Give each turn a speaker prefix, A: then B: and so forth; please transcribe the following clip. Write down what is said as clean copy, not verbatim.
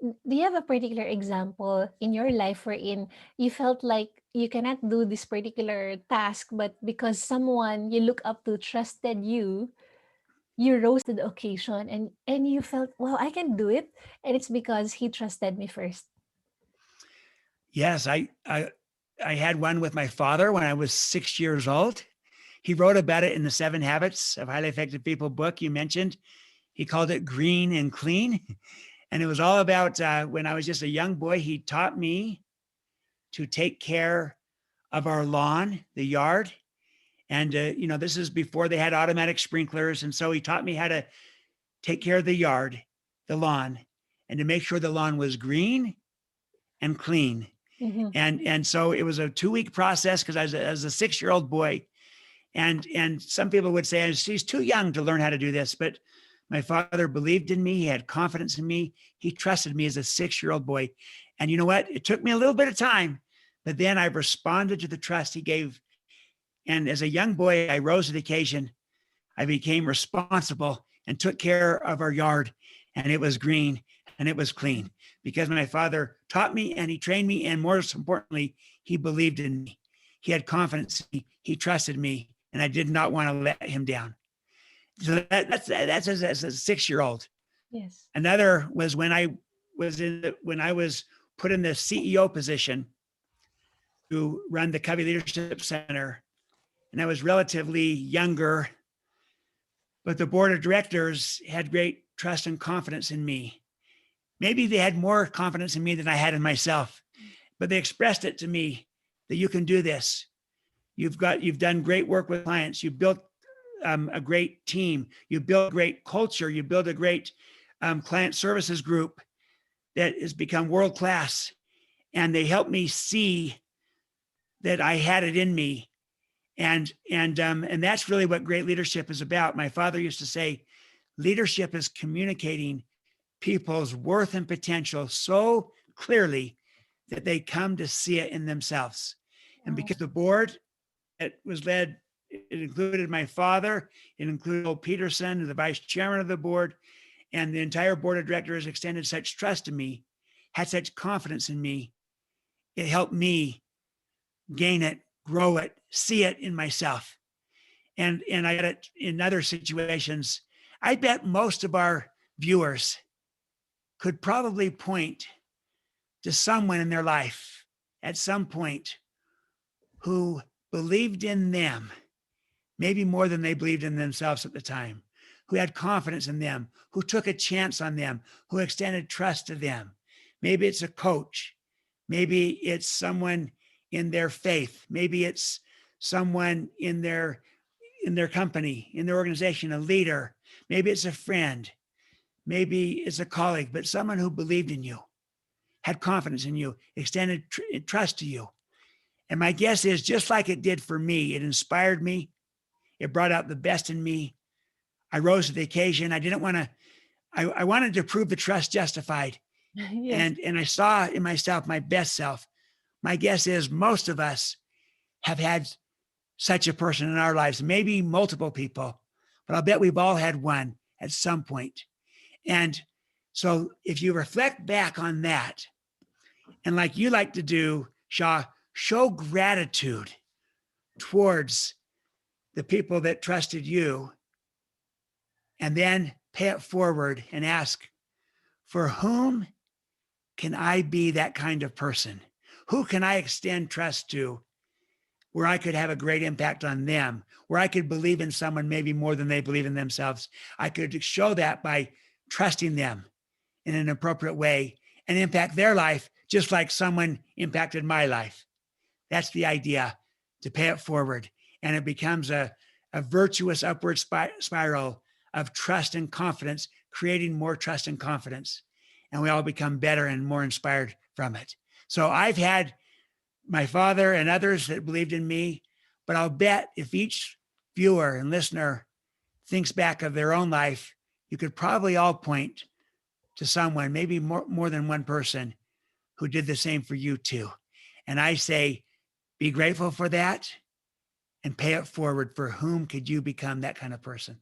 A: Do you have a particular example in your life wherein you felt like you cannot do this particular task, but because someone you look up to trusted you, you rose to the occasion and you felt, wow, I can do it, and it's because he trusted me first.
B: Yes, I had one with my father when I was 6 years old. He wrote about it in the Seven Habits of Highly Effective People book you mentioned. He called it Green and Clean. And it was all about when I was just a young boy, he taught me to take care of our lawn, the yard. And, this is before they had automatic sprinklers. And so he taught me how to take care of the yard, the lawn, and to make sure the lawn was green and clean.
A: Mm-hmm.
B: And so it was a 2-week process because I was a 6-year-old boy. And some people would say he's too young to learn how to do this, but my father believed in me. He had confidence in me. He trusted me as a 6-year-old boy. And you know what? It took me a little bit of time, but then I responded to the trust he gave. And as a young boy, I rose to the occasion. I became responsible and took care of our yard, and it was green and it was clean because my father taught me and he trained me. And most importantly, he believed in me. He had confidence in me. He trusted me, and I did not want to let him down. So that's as a 6-year-old.
A: Yes.
B: Another was when I was put in the CEO position to run the Covey Leadership Center, and I was relatively younger, but the board of directors had great trust and confidence in me. Maybe they had more confidence in me than I had in myself, but they expressed it to me that you can do this. You've done great work with clients. You built a great team. You build great culture. You build a great client services group that has become world class. And they helped me see that I had it in me. And that's really what great leadership is about. My father used to say, leadership is communicating people's worth and potential so clearly that they come to see it in themselves. And
A: Wow.
B: because the board that was led, it included my father, it included Old Peterson, the vice chairman of the board, and the entire board of directors extended such trust to me, had such confidence in me. It helped me gain it, grow it, see it in myself. And I got it in other situations. I bet most of our viewers could probably point to someone in their life at some point who believed in them, maybe more than they believed in themselves at the time, who had confidence in them, who took a chance on them, who extended trust to them. Maybe it's a coach. Maybe it's someone in their faith. Maybe it's someone in their company, in their organization, a leader. Maybe it's a friend. Maybe it's a colleague, but someone who believed in you, had confidence in you, extended trust to you. And my guess is just like it did for me, it inspired me. It brought out the best in me. I rose to the occasion. I didn't want to, I wanted to prove the trust justified.
A: Yes.
B: And I saw in myself my best self. My guess is most of us have had such a person in our lives, maybe multiple people, but I'll bet we've all had one at some point. And so if you reflect back on that, and like you like to do, Sha, show gratitude towards the people that trusted you, and then pay it forward and ask, for whom can I be that kind of person? Who can I extend trust to where I could have a great impact on them, where I could believe in someone maybe more than they believe in themselves? I could show that by trusting them in an appropriate way and impact their life just like someone impacted my life. That's the idea, to pay it forward. And it becomes a virtuous upward spiral of trust and confidence, creating more trust and confidence. And we all become better and more inspired from it. So I've had my father and others that believed in me, but I'll bet if each viewer and listener thinks back of their own life, you could probably all point to someone, maybe more than one person, who did the same for you too. And I say, be grateful for that and pay it forward. For whom could you become that kind of person?